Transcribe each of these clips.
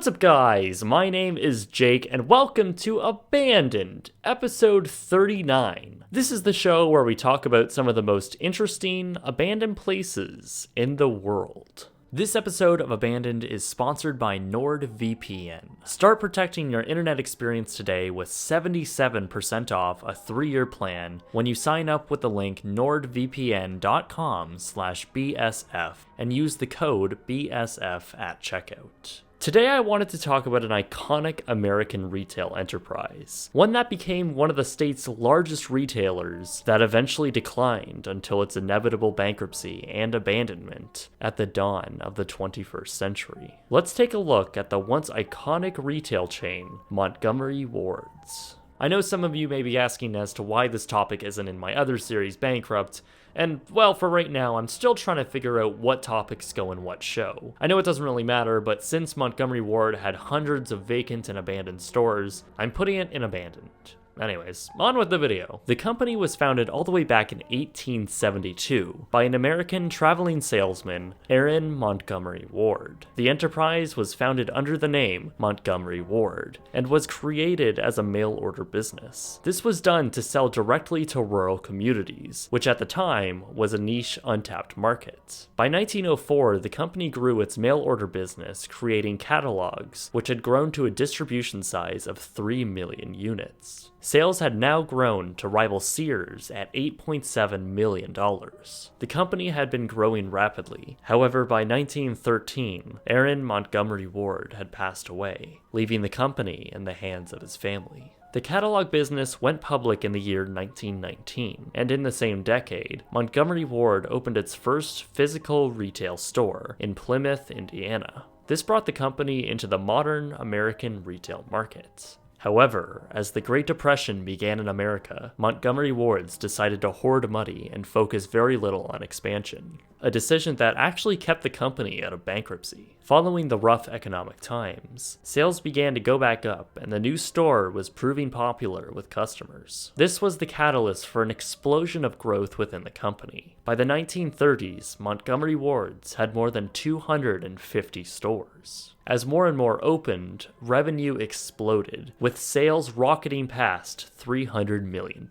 What's up, guys? My name is Jake, and welcome to Abandoned, episode 39. This is the show where we talk about some of the most interesting abandoned places in the world. This episode of Abandoned is sponsored by NordVPN. Start protecting your internet experience today with 77% off a 3-year plan when you sign up with the link nordvpn.com/BSF and use the code BSF at checkout. Today I wanted to talk about an iconic American retail enterprise, one that became one of the state's largest retailers that eventually declined until its inevitable bankruptcy and abandonment at the dawn of the 21st century. Let's take a look at the once iconic retail chain, Montgomery Ward's. I know some of you may be asking as to why this topic isn't in my other series, Bankrupt, and, well, for right now, I'm still trying to figure out what topics go in what show. I know it doesn't really matter, but since Montgomery Ward had hundreds of vacant and abandoned stores, I'm putting it in Abandoned. Anyways, on with the video. The company was founded all the way back in 1872 by an American traveling salesman, Aaron Montgomery Ward. The enterprise was founded under the name Montgomery Ward and was created as a mail-order business. This was done to sell directly to rural communities, which at the time was a niche, untapped market. By 1904, the company grew its mail-order business, creating catalogs, which had grown to a distribution size of 3 million units. Sales had now grown to rival Sears at $8.7 million. The company had been growing rapidly. However, by 1913, Aaron Montgomery Ward had passed away, leaving the company in the hands of his family. The catalog business went public in the year 1919, and in the same decade, Montgomery Ward opened its first physical retail store in Plymouth, Indiana. This brought the company into the modern American retail market. However, as the Great Depression began in America, Montgomery Ward's decided to hoard money and focus very little on expansion, a decision that actually kept the company out of bankruptcy. Following the rough economic times, sales began to go back up and the new store was proving popular with customers. This was the catalyst for an explosion of growth within the company. By the 1930s, Montgomery Ward's had more than 250 stores. As more and more opened, revenue exploded, with sales rocketing past $300 million.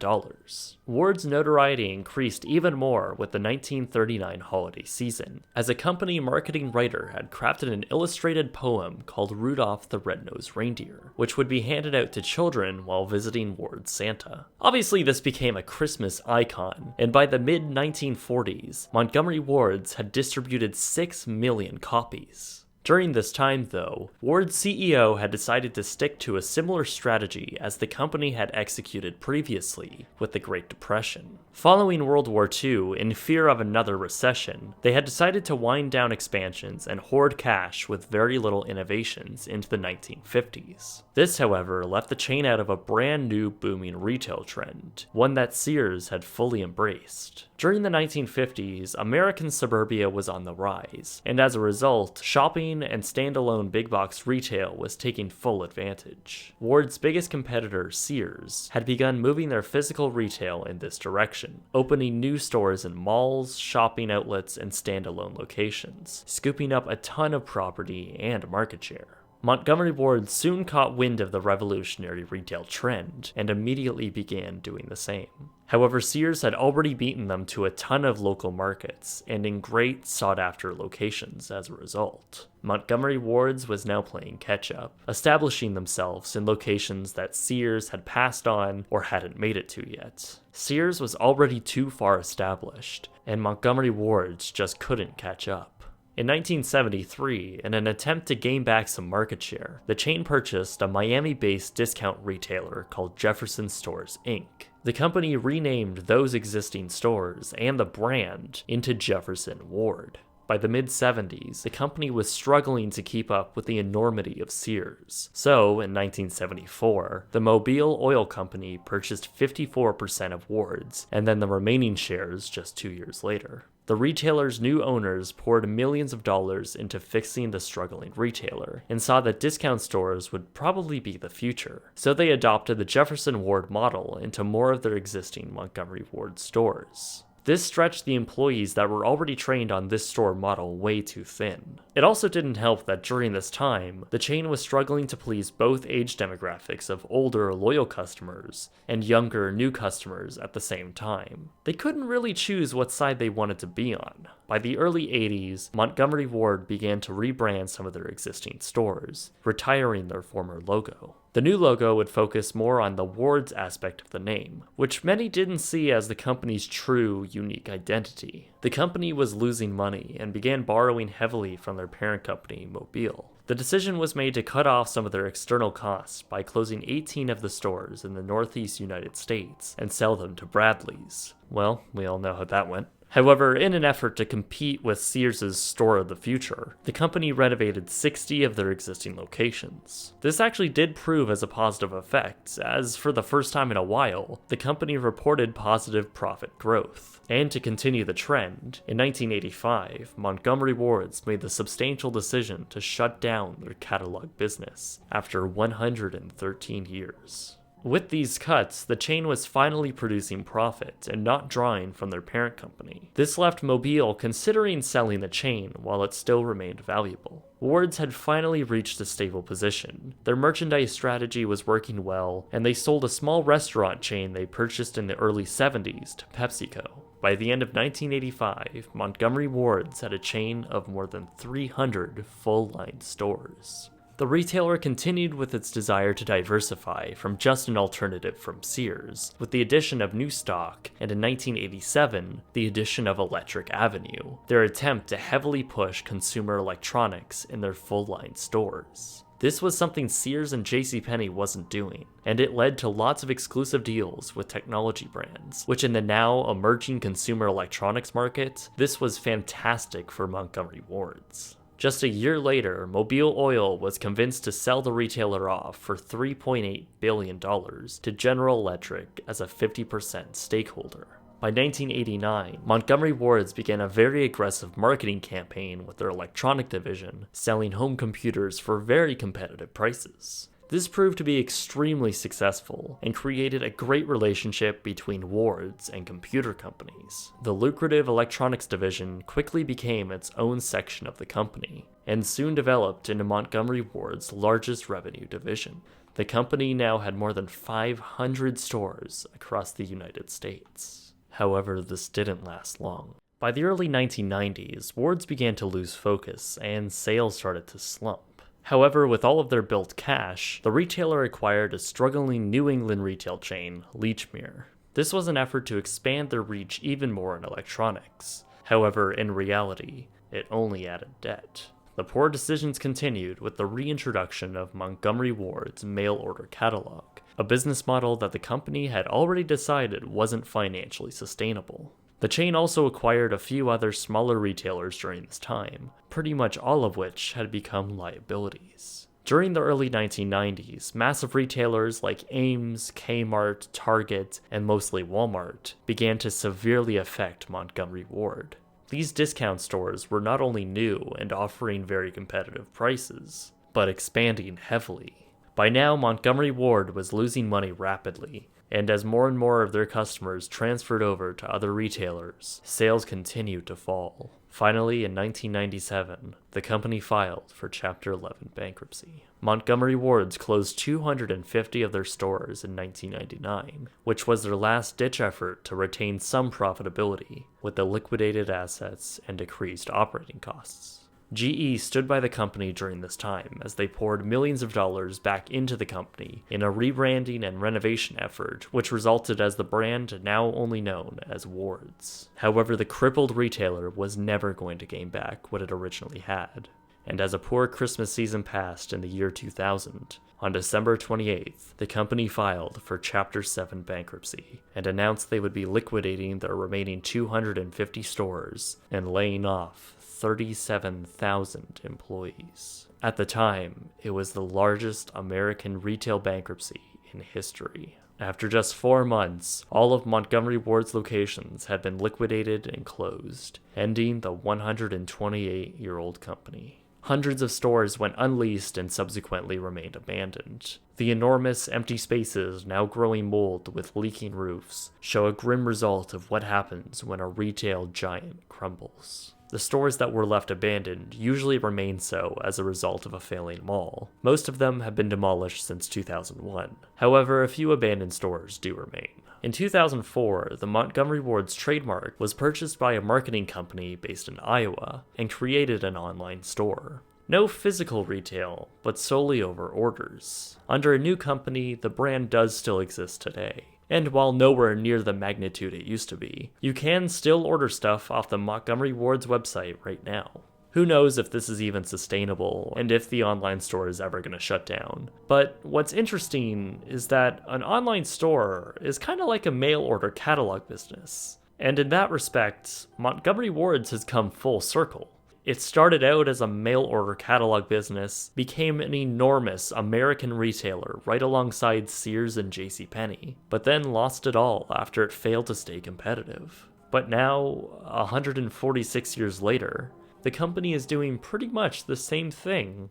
Ward's notoriety increased even more with the 1939 holiday season, as a company marketing writer had crafted an illustrated poem called Rudolph the Red-Nosed Reindeer, which would be handed out to children while visiting Ward's Santa. Obviously, this became a Christmas icon, and by the mid-1940s, Montgomery Ward's had distributed 6 million copies. During this time, though, Ward's CEO had decided to stick to a similar strategy as the company had executed previously with the Great Depression. Following World War II, in fear of another recession, they had decided to wind down expansions and hoard cash with very little innovations into the 1950s. This, however, left the chain out of a brand new booming retail trend, one that Sears had fully embraced. During the 1950s, American suburbia was on the rise, and as a result, shopping and standalone big box retail was taking full advantage. Ward's biggest competitor, Sears, had begun moving their physical retail in this direction, opening new stores in malls, shopping outlets, and standalone locations, scooping up a ton of property and market share. Montgomery Ward soon caught wind of the revolutionary retail trend and immediately began doing the same. However, Sears had already beaten them to a ton of local markets and in great sought-after locations as a result. Montgomery Ward's was now playing catch-up, establishing themselves in locations that Sears had passed on or hadn't made it to yet. Sears was already too far established, and Montgomery Ward's just couldn't catch up. In 1973, in an attempt to gain back some market share, the chain purchased a Miami-based discount retailer called Jefferson Stores, Inc. The company renamed those existing stores and the brand into Jefferson Ward. By the mid-70s, the company was struggling to keep up with the enormity of Sears. So, in 1974, the Mobile Oil Company purchased 54% of Ward's, and then the remaining shares just 2 years later. The retailer's new owners poured millions of dollars into fixing the struggling retailer, and saw that discount stores would probably be the future. So they adopted the Jefferson Ward model into more of their existing Montgomery Ward stores. This stretched the employees that were already trained on this store model way too thin. It also didn't help that during this time, the chain was struggling to please both age demographics of older, loyal customers and younger, new customers at the same time. They couldn't really choose what side they wanted to be on. By the early 80s, Montgomery Ward began to rebrand some of their existing stores, retiring their former logo. The new logo would focus more on the Ward's aspect of the name, which many didn't see as the company's true, unique identity. The company was losing money and began borrowing heavily from their parent company, Mobile. The decision was made to cut off some of their external costs by closing 18 of the stores in the Northeast United States and sell them to Bradley's. Well, we all know how that went. However, in an effort to compete with Sears' Store of the Future, the company renovated 60 of their existing locations. This actually did prove as a positive effect, as for the first time in a while, the company reported positive profit growth. And to continue the trend, in 1985, Montgomery Ward's made the substantial decision to shut down their catalog business after 113 years. With these cuts, the chain was finally producing profit and not drawing from their parent company. This left Mobile considering selling the chain while it still remained valuable. Ward's had finally reached a stable position. Their merchandise strategy was working well, and they sold a small restaurant chain they purchased in the early 70s to PepsiCo. By the end of 1985, Montgomery Ward's had a chain of more than 300 full-line stores. The retailer continued with its desire to diversify from just an alternative from Sears, with the addition of new stock, and in 1987, the addition of Electric Avenue, their attempt to heavily push consumer electronics in their full-line stores. This was something Sears and JC Penny wasn't doing, and it led to lots of exclusive deals with technology brands, which in the now emerging consumer electronics market, this was fantastic for Montgomery Ward's. Just a year later, Mobile Oil was convinced to sell the retailer off for $3.8 billion to General Electric as a 50% stakeholder. By 1989, Montgomery Ward's began a very aggressive marketing campaign with their electronic division, selling home computers for very competitive prices. This proved to be extremely successful and created a great relationship between Ward's and computer companies. The lucrative electronics division quickly became its own section of the company, and soon developed into Montgomery Ward's largest revenue division. The company now had more than 500 stores across the United States. However, this didn't last long. By the early 1990s, Ward's began to lose focus and sales started to slump. However, with all of their built cash, the retailer acquired a struggling New England retail chain, Lechmere. This was an effort to expand their reach even more in electronics. However, in reality, it only added debt. The poor decisions continued with the reintroduction of Montgomery Ward's mail-order catalog, a business model that the company had already decided wasn't financially sustainable. The chain also acquired a few other smaller retailers during this time, pretty much all of which had become liabilities. During the early 1990s, massive retailers like Ames, Kmart, Target, and mostly Walmart began to severely affect Montgomery Ward. These discount stores were not only new and offering very competitive prices, but expanding heavily. By now, Montgomery Ward was losing money rapidly, and as more and more of their customers transferred over to other retailers, sales continued to fall. Finally, in 1997, the company filed for Chapter 11 bankruptcy. Montgomery Ward's closed 250 of their stores in 1999, which was their last-ditch effort to retain some profitability with the liquidated assets and decreased operating costs. GE stood by the company during this time as they poured millions of dollars back into the company in a rebranding and renovation effort, which resulted as the brand now only known as Ward's. However, the crippled retailer was never going to gain back what it originally had. And as a poor Christmas season passed in the year 2000, on December 28th, the company filed for Chapter 7 bankruptcy and announced they would be liquidating their remaining 250 stores and laying off 37,000 employees. At the time, it was the largest American retail bankruptcy in history. After just 4 months, all of Montgomery Ward's locations had been liquidated and closed, ending the 128-year-old company. Hundreds of stores went unleased and subsequently remained abandoned. The enormous empty spaces, now growing mold with leaking roofs, show a grim result of what happens when a retail giant crumbles. The stores that were left abandoned usually remain so as a result of a failing mall. Most of them have been demolished since 2001. However, a few abandoned stores do remain. In 2004, the Montgomery Ward's trademark was purchased by a marketing company based in Iowa and created an online store. No physical retail, but solely over orders. Under a new company, the brand does still exist today. And while nowhere near the magnitude it used to be, you can still order stuff off the Montgomery Ward's website right now. Who knows if this is even sustainable and if the online store is ever going to shut down. But what's interesting is that an online store is kind of like a mail order catalog business. And in that respect, Montgomery Ward's has come full circle. It started out as a mail-order catalog business, became an enormous American retailer right alongside Sears and JC Penny, but then lost it all after it failed to stay competitive. But now, 146 years later, the company is doing pretty much the same thing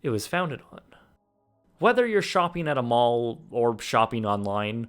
it was founded on. Whether you're shopping at a mall or shopping online,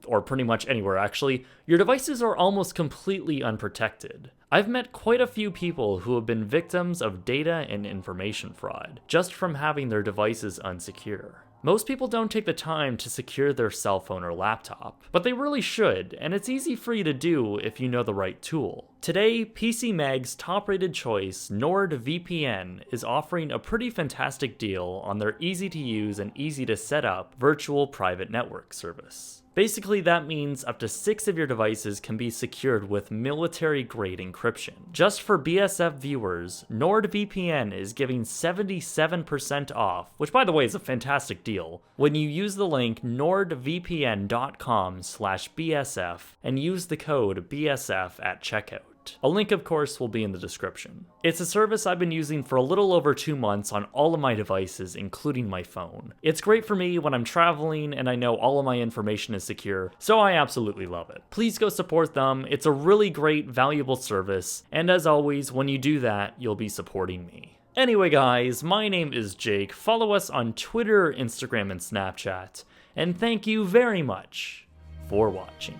or pretty much anywhere actually, your devices are almost completely unprotected. I've met quite a few people who have been victims of data and information fraud, just from having their devices unsecure. Most people don't take the time to secure their cell phone or laptop, but they really should, and it's easy for you to do if you know the right tool. Today, PC Mag's top-rated choice, NordVPN, is offering a pretty fantastic deal on their easy-to-use and easy-to-set-up virtual private network service. Basically, that means up to 6 of your devices can be secured with military-grade encryption. Just for BSF viewers, NordVPN is giving 77% off, which by the way is a fantastic deal, when you use the link nordvpn.com/BSF and use the code BSF at checkout. A link, of course, will be in the description. It's a service I've been using for a little over 2 months on all of my devices, including my phone. It's great for me when I'm traveling and I know all of my information is secure, so I absolutely love it. Please go support them. It's a really great, valuable service, and as always, when you do that, you'll be supporting me. Anyway guys, my name is Jake. Follow us on Twitter, Instagram, and Snapchat, and thank you very much for watching.